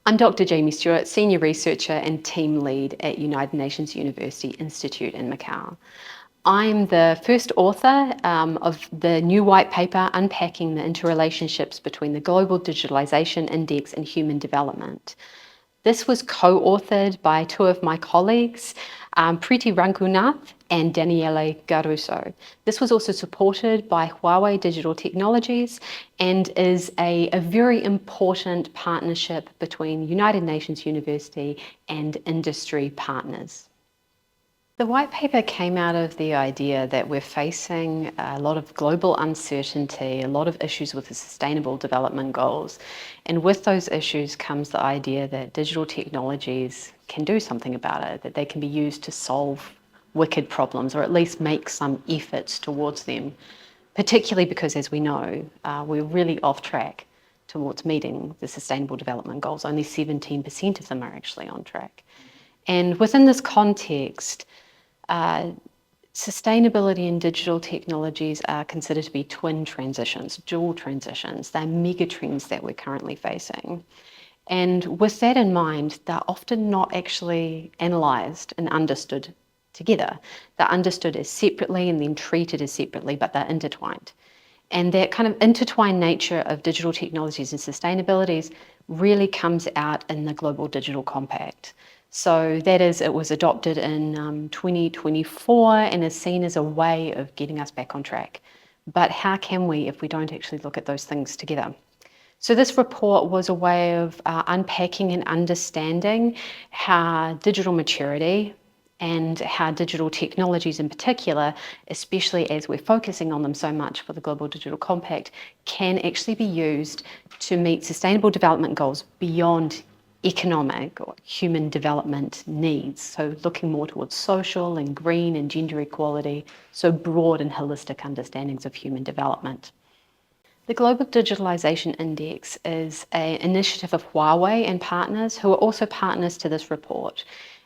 I'm Dr. Jaimee Stuart, Senior Researcher and Team Lead at United Nations University Institute in Macau. I'm the first author of the new white paper, Unpacking the Interrelationships between the Global Digitalization Index and Human Development. This was co-authored by two of my colleagues, Preeti Rangunath and Daniele Garuso. This was also supported by Huawei Digital Technologies and is a very important partnership between United Nations University and industry partners. The white paper came out of the idea that we're facing a lot of global uncertainty, a lot of issues with the Sustainable Development Goals. And with those issues comes the idea that digital technologies can do something about it, that they can be used to solve wicked problems or at least make some efforts towards them, particularly because, as we know, we're really off track towards meeting the Sustainable Development Goals. Only 17% of them are actually on track. And within this context, sustainability and digital technologies are considered to be twin transitions, dual transitions. They're mega trends that we're currently facing. And with that in mind, they're often not actually analysed and understood together. They're understood as separately and then treated as separately, but they're intertwined. And that kind of intertwined nature of digital technologies and sustainabilities really comes out in the Global Digital Compact. So that is, it was adopted in 2024 and is seen as a way of getting us back on track. But how can we if we don't actually look at those things together? So this report was a way of unpacking and understanding how digital maturity and how digital technologies in particular, especially as we're focusing on them so much for the Global Digital Compact, can actually be used to meet sustainable development goals beyond economic or human development needs. So looking more towards social and green and gender equality, so broad and holistic understandings of human development. The Global Digitalization Index is an initiative of Huawei and partners who are also partners to this report.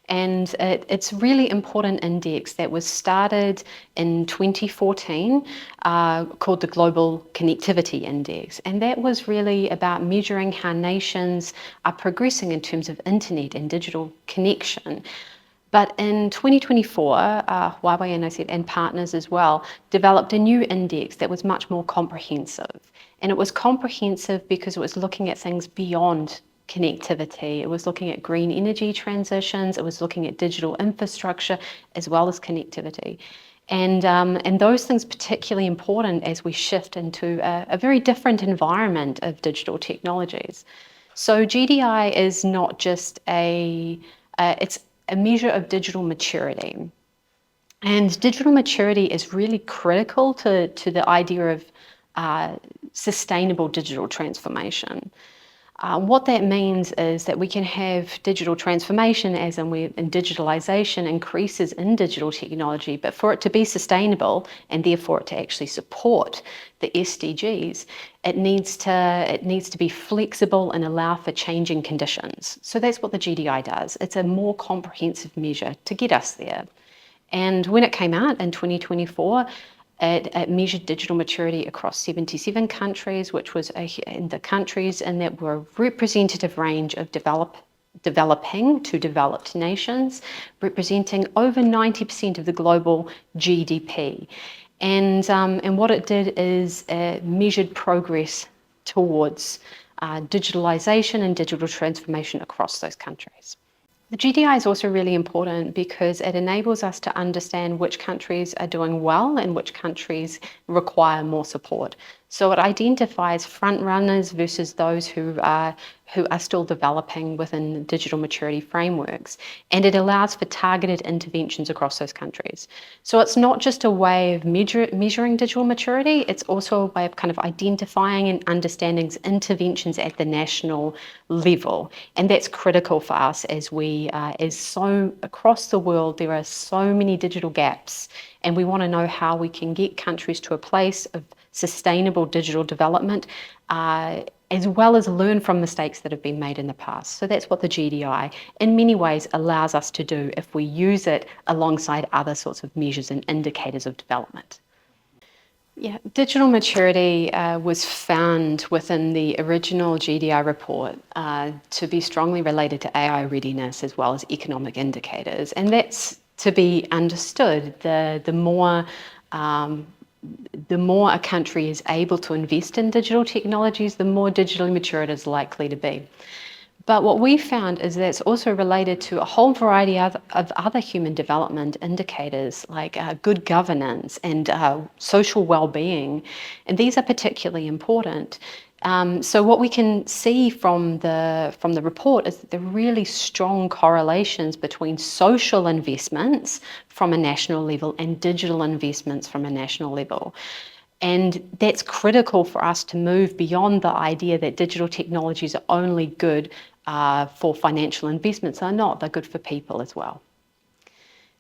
And it's a really important index that was started in 2014 called the Global Connectivity Index. And that was really about measuring how nations are progressing in terms of internet and digital connection. But in 2024, Huawei and I said, and partners as well, developed a new index that was much more comprehensive. And it was comprehensive because it was looking at things beyond connectivity. It was looking at green energy transitions. It was looking at digital infrastructure as well as connectivity. And those things particularly important as we shift into a very different environment of digital technologies. So GDI is not just it's a measure of digital maturity. And digital maturity is really critical to the idea of sustainable digital transformation. What that means is that we can have digital transformation as in digitalization increases in digital technology, but for it to be sustainable and therefore it to actually support the SDGs, it needs to be flexible and allow for changing conditions. So that's what the GDI does. It's a more comprehensive measure to get us there. And when it came out in 2024, it measured digital maturity across 77 countries, which was in the countries and that were a representative range of developing to developed nations, representing over 90% of the global GDP. And what it did is measured progress towards digitalization and digital transformation across those countries. The GDI is also really important because it enables us to understand which countries are doing well and which countries require more support. So it identifies front runners versus those who are still developing within digital maturity frameworks. And it allows for targeted interventions across those countries. So it's not just a way of measuring digital maturity, it's also a way of kind of identifying and understanding interventions at the national level. And that's critical for us as across the world, there are so many digital gaps. And we want to know how we can get countries to a place of sustainable digital development, as well as learn from mistakes that have been made in the past. So that's what the GDI in many ways allows us to do if we use it alongside other sorts of measures and indicators of development. Yeah, digital maturity was found within the original GDI report to be strongly related to AI readiness as well as economic indicators. And that's to be understood. The more a country is able to invest in digital technologies, the more digitally mature it is likely to be. But what we found is that it's also related to a whole variety of other human development indicators like good governance and social well-being, and these are particularly important. So what we can see from the report is that there are really strong correlations between social investments from a national level and digital investments from a national level. And that's critical for us to move beyond the idea that digital technologies are only good for financial investments. They're not, they're good for people as well.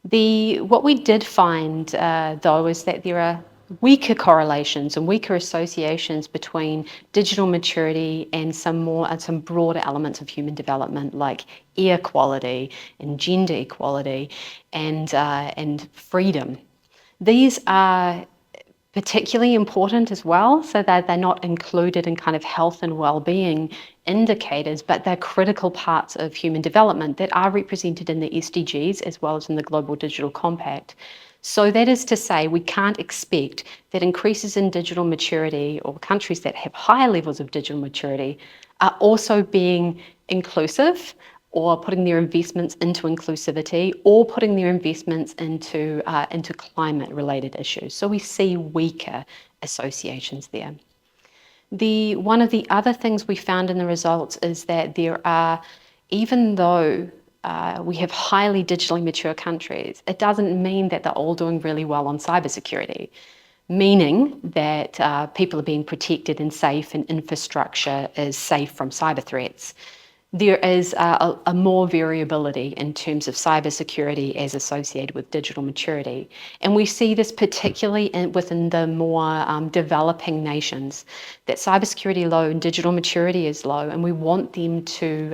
What we did find, though, is that there are weaker correlations and weaker associations between digital maturity and some broader elements of human development, like air quality and gender equality and freedom. These are particularly important as well, so that they're not included in kind of health and well-being indicators, but they're critical parts of human development that are represented in the SDGs as well as in the Global Digital Compact. So that is to say, we can't expect that increases in digital maturity or countries that have higher levels of digital maturity are also being inclusive or putting their investments into inclusivity or putting their investments into climate-related issues. So we see weaker associations there. One of the other things we found in the results is that there are, even though we have highly digitally mature countries, it doesn't mean that they're all doing really well on cybersecurity, meaning that people are being protected and safe and infrastructure is safe from cyber threats. There is a more variability in terms of cybersecurity as associated with digital maturity. And we see this particularly within the more developing nations, that cybersecurity is low and digital maturity is low, and we want them to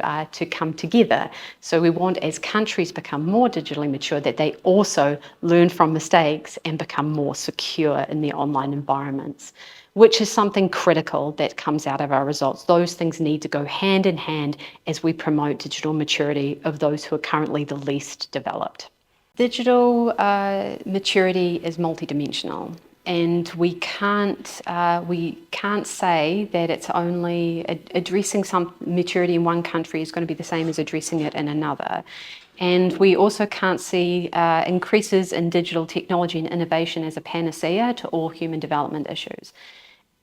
come together. So we want, as countries become more digitally mature, that they also learn from mistakes and become more secure in their online environments, which is something critical that comes out of our results. Those things need to go hand in hand as we promote digital maturity of those who are currently the least developed. Digital maturity is multidimensional, and we can't say that it's only addressing some maturity in one country is going to be the same as addressing it in another. And we also can't see increases in digital technology and innovation as a panacea to all human development issues.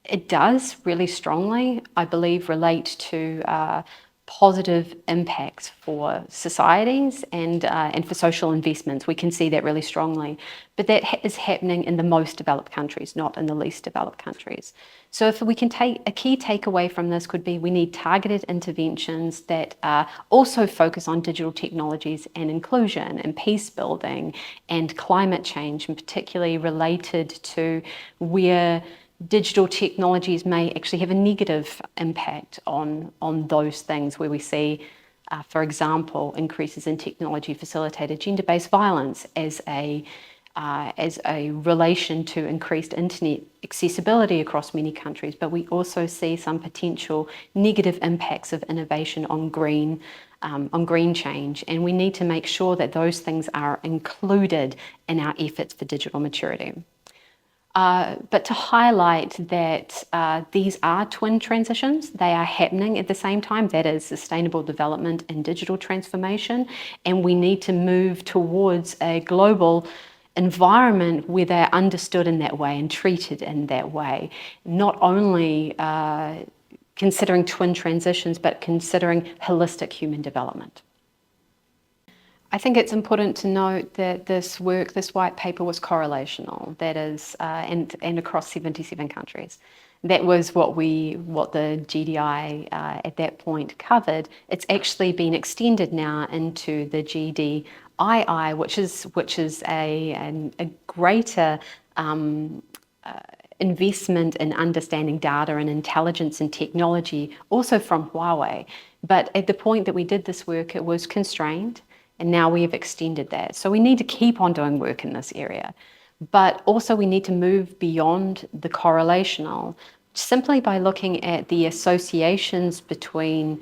It does really strongly, I believe, relate to positive impacts for societies and for social investments. We can see that really strongly, but that is happening in the most developed countries, not in the least developed countries. So if we can take a key takeaway from this could be we need targeted interventions that also focus on digital technologies and inclusion and peace building and climate change, and particularly related to where digital technologies may actually have a negative impact on those things where we see, for example, increases in technology-facilitated gender-based violence as a relation to increased internet accessibility across many countries, but we also see some potential negative impacts of innovation on green change, and we need to make sure that those things are included in our efforts for digital maturity. But to highlight that these are twin transitions, they are happening at the same time, that is sustainable development and digital transformation, and we need to move towards a global environment where they're understood in that way and treated in that way, not only considering twin transitions, but considering holistic human development. I think it's important to note that this white paper was correlational, that is, and across 77 countries. That was what the GDI at that point covered. It's actually been extended now into the GDII, which is a greater investment in understanding data and intelligence and technology, also from Huawei. But at the point that we did this work, it was constrained, and now we have extended that. So we need to keep on doing work in this area. But also we need to move beyond the correlational simply by looking at the associations between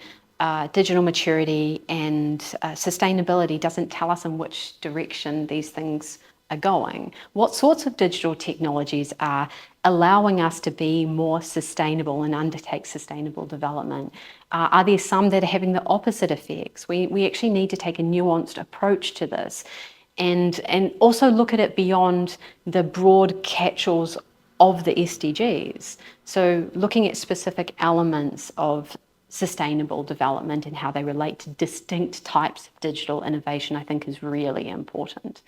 digital maturity and sustainability doesn't tell us in which direction these things are going. What sorts of digital technologies are allowing us to be more sustainable and undertake sustainable development? Are there some that are having the opposite effects? We actually need to take a nuanced approach to this and also look at it beyond the broad catch-alls of the SDGs. So looking at specific elements of sustainable development and how they relate to distinct types of digital innovation, I think is really important.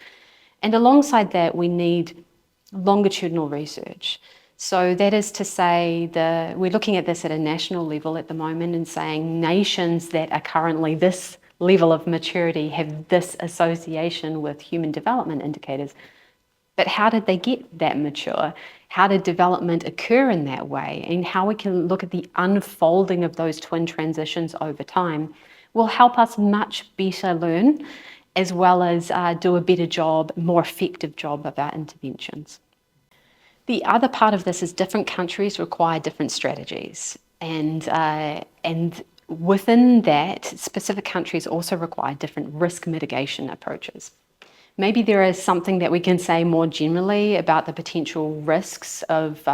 And alongside that, we need longitudinal research. So that is to say, we're looking at this at a national level at the moment and saying nations that are currently this level of maturity have this association with human development indicators. But how did they get that mature? How did development occur in that way? And how we can look at the unfolding of those twin transitions over time will help us much better learn, as well as do a better job, more effective job of our interventions. The other part of this is different countries require different strategies. And within that, specific countries also require different risk mitigation approaches. Maybe there is something that we can say more generally about the potential risks of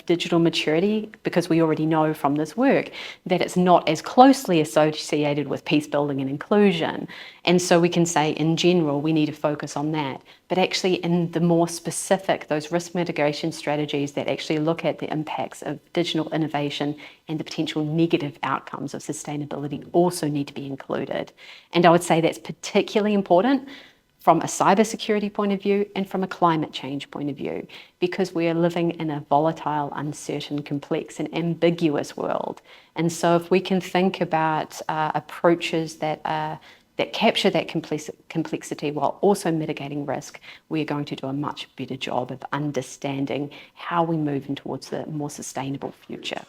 digital maturity, because we already know from this work that it's not as closely associated with peace building and inclusion. And so we can say in general, we need to focus on that. But actually in the more specific, those risk mitigation strategies that actually look at the impacts of digital innovation and the potential negative outcomes of sustainability also need to be included. And I would say that's particularly important from a cybersecurity point of view and from a climate change point of view, because we are living in a volatile, uncertain, complex and ambiguous world. And so if we can think about approaches that capture that complexity while also mitigating risk, we are going to do a much better job of understanding how we move in towards the more sustainable future.